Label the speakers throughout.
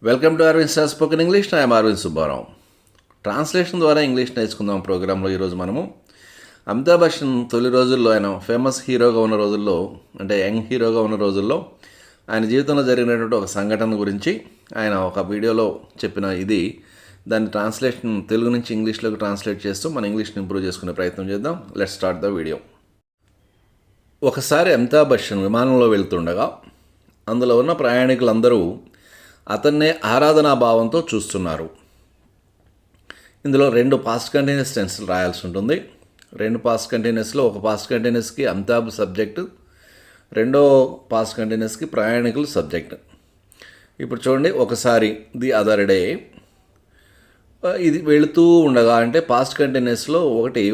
Speaker 1: Welcome to Arvind star spoken English. I'm Arvind Subbarao. Translation ద్వారా English నేర్చుకుందాం ప్రోగ్రాంలో ఈరోజు మనము అమితాబ్ బచ్చన్ తొలి రోజుల్లో, ఆయన ఫేమస్ హీరోగా ఉన్న రోజుల్లో, అంటే యంగ్ హీరోగా ఉన్న రోజుల్లో ఆయన జీవితంలో జరిగినటువంటి ఒక సంఘటన గురించి ఆయన ఒక వీడియోలో చెప్పిన దాన్ని ట్రాన్స్లేషన్ తెలుగు నుంచి ఇంగ్లీష్లోకి ట్రాన్స్లేట్ చేస్తూ మన ఇంగ్లీష్ని ఇంప్రూవ్ చేసుకునే ప్రయత్నం చేద్దాం. Let's start the video. ఒకసారి అమితాబ్ బచ్చన్ విమానంలో వెళ్తుండగా అందులో ఉన్న ప్రయాణికులందరూ అతన్నే ఆరాధనా భావంతో చూస్తున్నారు. ఇందులో 2 పాస్ట్ కంటిన్యూస్ టెన్స్లు రాయాల్సి ఉంటుంది. 2 పాస్ట్ కంటిన్యూస్లో ఒక పాస్ట్ కంటిన్యూస్కి అమితాబ్ సబ్జెక్టు, రెండో పాస్ట్ కంటిన్యూస్కి ప్రయాణికులు సబ్జెక్ట్. ఇప్పుడు చూడండి, ఒకసారి ది అదర్ డే, ఇది వెళుతూ ఉండగా అంటే పాస్ట్ కంటిన్యూస్లో ఒకటి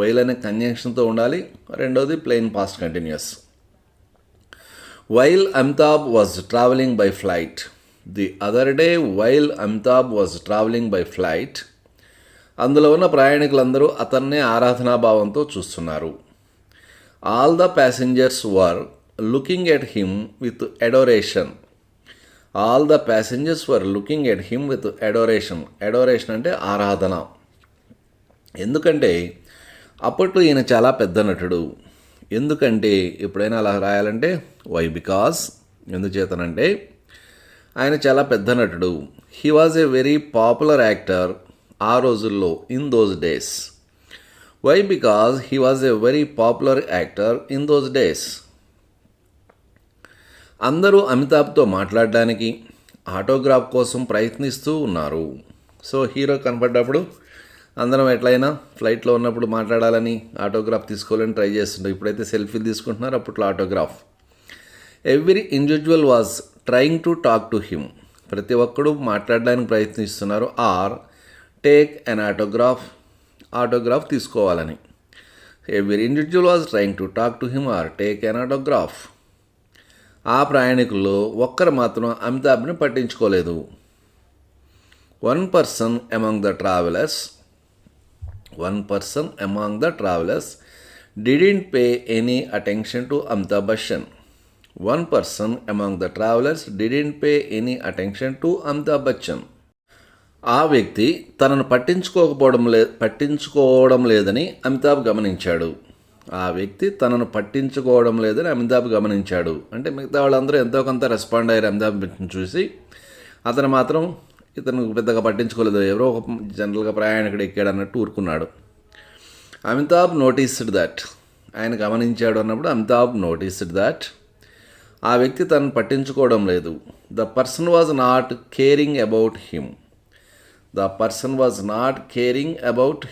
Speaker 1: వైల్ అనే కంజంక్షన్తో ఉండాలి, రెండోది plain past continuous. While Amitabh was traveling by flight. The other day, while Amitabh was traveling by flight, అందులో ఉన్న ప్రయాణికులందరూ అతన్నే ఆరాధనాభావంతో చూస్తున్నారు. All the passengers were looking at him with adoration. All the passengers were looking at him with adoration. Adoration అంటే ఆరాధన. ఎందుకంటే అప్పట్లో ఈయన చాలా పెద్ద నటుడు. ఎందుకంటే ఎప్పుడైనా అలా రాయాలంటే వై, బికాస్, ఎందుచేతనంటే ఆయన చాలా పెద్ద నటుడు. He was a very popular actor ఆ రోజుల్లో, in those days. Why, because he was a very popular actor in those days. అందరూ అమితాబ్తో మాట్లాడడానికి, ఆటోగ్రాఫ్ కోసం ప్రయత్నిస్తూ ఉన్నారు. సో హీరో కనపడ్డప్పుడు అందరం ఎట్లయినా ఫ్లైట్లో ఉన్నప్పుడు మాట్లాడాలని, ఆటోగ్రాఫ్ తీసుకోవాలని ట్రై చేస్తుంటాం. ఇప్పుడైతే సెల్ఫీలు తీసుకుంటున్నారు, అప్పట్లో autograph. Every individual was trying to talk to him. ప్రతి ఒక్కడు మాట్లాడడానికి ప్రయత్నిస్తున్నారు. ఆర్ టేక్ అన్ ఆటోగ్రాఫ్ తీసుకోవాలని. Every individual was trying to talk to him or take an autograph. ఆ ప్రయాణికుల్లో ఒక్కరు మాత్రం అమితాబ్ని పట్టించుకోలేదు. One person among the travelers didn't pay any attention to Amitabh Bachchan. One person among the travelers didn't pay any attention to Amitabh Bachchan. ఆ వ్యక్తి తనను పట్టించుకోవడం లేదని అమితాబ్ గమనించాడు. అంటే మిగతా వాళ్ళందరూ ఎంతో కొంత రెస్పాండ్ అయ్యారు అమితాబ్ బచ్చన్ చూసి. అతను మాత్రం ఇతను పెద్దగా పట్టించుకోలేదు. ఎవరో ఒక జనరల్గా ప్రయాణికుడు ఎక్కాడు అన్నట్టు ఊరుకున్నాడు. అమితాబ్ నోటీస్డ్ దట్, ఆయన గమనించాడు అన్నప్పుడు అమితాబ్ నోటీస్డ్ దట్ ఆ వ్యక్తి తనను పట్టించుకోవడం లేదు. The person was not caring about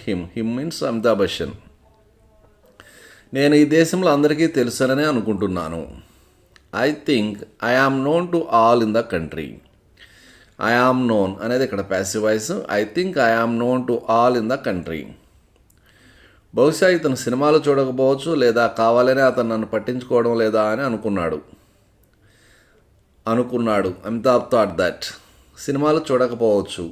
Speaker 1: him. Him means Amitabh Bachchan. నేను ఈ దేశంలో అందరికీ తెలుసనే అనుకుంటున్నాను. I think I am known to all in the country. I am known అనేది ఇక్కడ passive voice. I think I am known to all in the country. బహుశా ఇతను సినిమాలు చూడకపోవచ్చు, లేదా కావాలనే అతను నన్ను పట్టించుకోవడం లేదా అని అనుకున్నాడు. Amitabh thought that. సినిమాలు చూడకపోవచ్చు.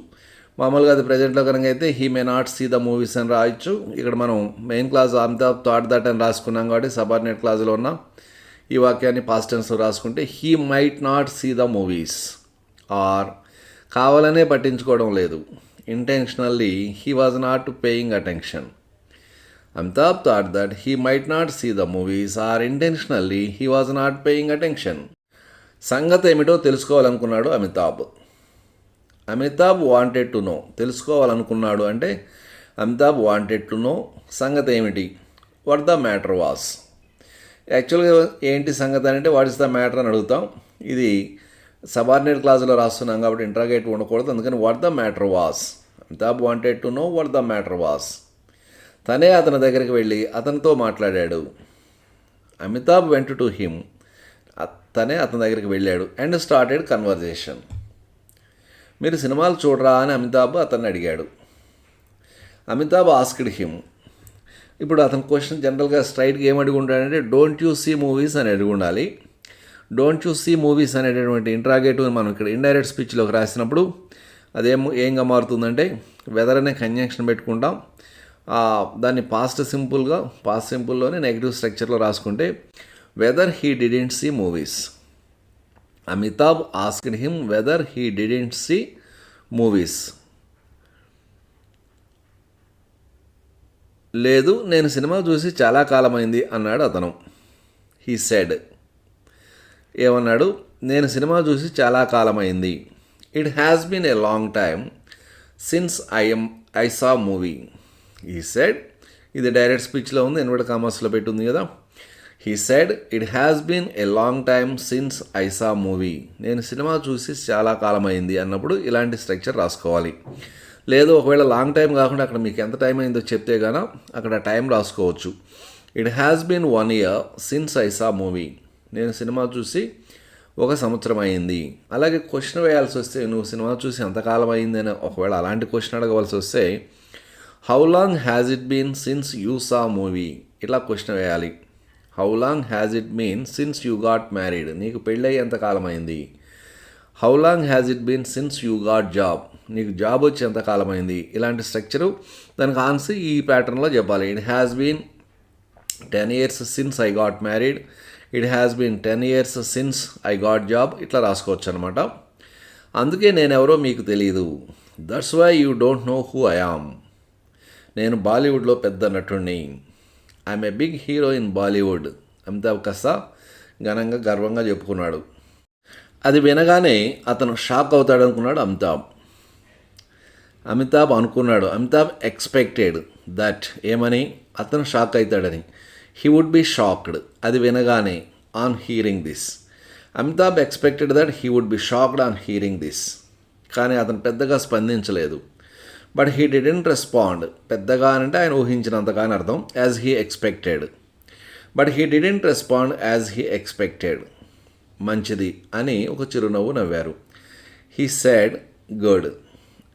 Speaker 1: మామూలుగా అది ప్రజెంట్లో కనుక అయితే he may not see the movies అని రాయొచ్చు. ఇక్కడ మనం main clause Amitabh thought that అని రాసుకున్నాం కాబట్టి సబార్డినేట్ క్లాజ్లో ఉన్న ఈ వాక్యాన్ని పాస్ట్ టెన్స్లో రాసుకుంటే he might not see the movies. Or కావాలనే పట్టించుకోవడం లేదు. Intentionally he was not paying attention. Amitabh thought that he might not see the movies or intentionally he was not paying attention. సంగతి ఏమిటో తెలుసుకోవాలనుకున్నాడు అమితాబ్ వాంటెడ్ టు నో. తెలుసుకోవాలనుకున్నాడు అంటే Amitabh wanted to know. సంగతి ఏమిటి? What the matter was. యాక్చువల్గా ఏంటి సంగతి అంటే వాట్ ఇస్ ద మ్యాటర్ అని అడుగుతాం. ఇది సబార్డినేట్ క్లాజ్లో రాస్తున్నాం కాబట్టి ఇంట్రాగేటివ్ ఉండకూడదు. అందుకని what the matter was. Amitabh wanted to know what the matter was. తనే అతని దగ్గరికి వెళ్ళి అతనితో మాట్లాడాడు. Amitabh went to him. తనే అతని దగ్గరికి వెళ్ళాడు. And started conversation. మీరు సినిమాలు చూడరా అని అమితాబ్ అతన్ని అడిగాడు. Amitabh asked him. ఇప్పుడు అతని క్వశ్చన్ జనరల్గా స్ట్రైట్గా ఏం అడిగి ఉంటాడంటే డోంట్ యూ సీ మూవీస్ అని అడిగి ఉండాలి. డోంట్ యూ సీ మూవీస్ అనేటటువంటి ఇంట్రాగేటివ్ మనం ఇక్కడ ఇండైరెక్ట్ స్పీచ్లోకి రాసినప్పుడు ఏంగా మారుతుందంటే వెదర్ అనే కంజంక్షన్ పెట్టుకుంటాం. దాన్ని పాస్ట్ సింపుల్లోనే నెగిటివ్ స్ట్రక్చర్లో రాసుకుంటే whether he didn't see movies. Amitabh asked him whether he didn't see movies. లేదు, నేను సినిమా చూసి చాలా కాలమైంది అన్నాడు అతను. హీ సెడ్, ఏమన్నాడు, నేను సినిమా చూసి చాలా కాలమైంది. It has been a long time since I saw movie. He said, ఇది డైరెక్ట్ స్పీచ్లో ఉంది, ఇన్వర్టెడ్ కామర్స్లో పెట్టుంది కదా. He said, it has been a long time since I saw movie. నేను సినిమా చూసి చాలా కాలమైంది అన్నప్పుడు ఇలాంటి స్ట్రక్చర్ రాసుకోవాలి. లేదు, ఒకవేళ లాంగ్ టైం కాకుండా అక్కడ మీకు ఎంత టైం అయిందో చెప్తే గాన అక్కడ టైం రాసుకోవచ్చు. It has been 1 year since I saw movie. నేను సినిమా చూసి 1 సంవత్సరం అయింది. అలాగే క్వశ్చన్ వేయాల్సి వస్తే, నువ్వు సినిమా చూసి ఎంతకాలం అయింది అని ఒకవేళ అలాంటి క్వశ్చన్ అడగవలసి వస్తే, how long has it been since you saw movie, ఇట్లా క్వశ్చన్ వేయాలి. How long has it been since you got married, నీకు పెళ్ళయి ఎంతకాలం అయింది. How long has it been since you got job, నీకు జాబ్ వచ్చి ఎంతకాలం అయింది. ఇలాంటి స్ట్రక్చరు దానికి ఆన్సర్ ఈ ప్యాటర్న్లో చెప్పాలి. It has been 10 years since I got married, it has been 10 years since I got job, ఇట్లా రాసుకోవచ్చు అనమాట. అందుకే నేనెవరో మీకు తెలియదు. That's why you don't know who I am. నేను బాలీవుడ్లో పెద్ద నటుడిని. I'm a big hero in Bollywood. Amitabh కాస్త ఘనంగా గర్వంగా చెప్పుకున్నాడు. అది వినగానే అతను షాక్ అవుతాడు అనుకున్నాడు అమితాబ్ అనుకున్నాడు. అమితాబ్ ఎక్స్పెక్టెడ్ దట్, ఏమని, అతను షాక్ అవుతాడని. హీ వుడ్ బి షాక్డ్, అది వినగానే, on hearing this. Amitabh expected that he would be shocked on hearing this. కానీ అతను పెద్దగా స్పందించలేదు. బట్ హీ డిడెంట్ రెస్పాండ్, పెద్దగా అంటే ఆయన ఊహించినంతగా అని అర్థం, as he expected. But he didn't respond as he expected. మంచిది అని ఒక చిరునవ్వు నవ్వారు. He said good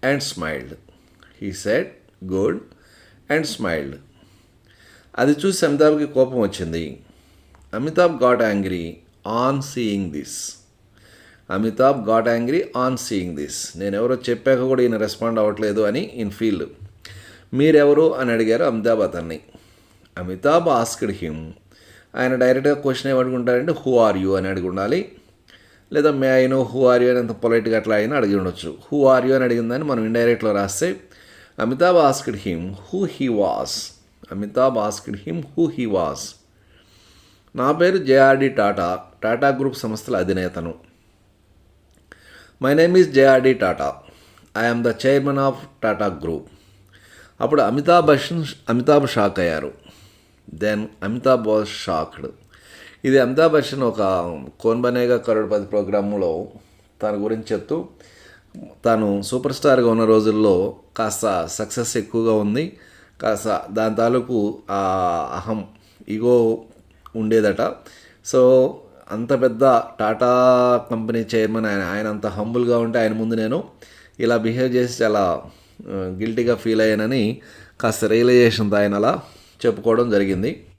Speaker 1: and smiled. He said good and smiled. అది చూసి అమితాబ్కి కోపం వచ్చింది. Amitabh got angry on seeing this. Amitabh got angry on seeing this. నేనెవరో చెప్పాక కూడా ఈయన రెస్పాండ్ అవ్వట్లేదు అని ఇన్ ఫీల్. మీరెవరు అని అడిగారు అమితాబ్ అతన్ని. Amitabh asked him. ఆయన డైరెక్ట్గా క్వశ్చన్ ఏమడుగుంటారంటే హూ ఆర్ యూ అని అడిగి ఉండాలి. లేదా may I know who are you అని అంత పొలైట్గా అట్లా అయినా అడిగి ఉండొచ్చు. హూ ఆర్ యూ అని అడిగిందని మనం ఇండైరెక్ట్లో రాస్తే, Amitabh asked him who he was. Amitabh asked him who he was. నా పేరు జేఆర్డి టాటా, టాటా గ్రూప్ సంస్థల అధినేతను. My name is JRD Tata. I am the chairman of Tata group. అప్పుడు అమితాబ్ షాక్ అయ్యారు. Then Amitabh was shocked. ఇది అమితాబ్ బచ్చన్ ఒక కౌన్ బనేగా కరోడ్పతి ప్రోగ్రాంలో తన గురించి చెప్తూ, తాను సూపర్ స్టార్గా ఉన్న రోజుల్లో కాస్త సక్సెస్ ఎక్కువగా ఉంది, కాస్త దాని తాలూకు ఆ అహం, ఈగో ఉండేదట. సో అంత పెద్ద టాటా కంపెనీ చైర్మన్ ఆయన అంత హంబుల్గా ఉంటే ఆయన ముందు నేను ఇలా బిహేవ్ చేసి చాలా గిల్టీగా ఫీల్ అయ్యానని కాస్త రియలైజేషన్తో ఆయన అలా చెప్పుకోవడం జరిగింది.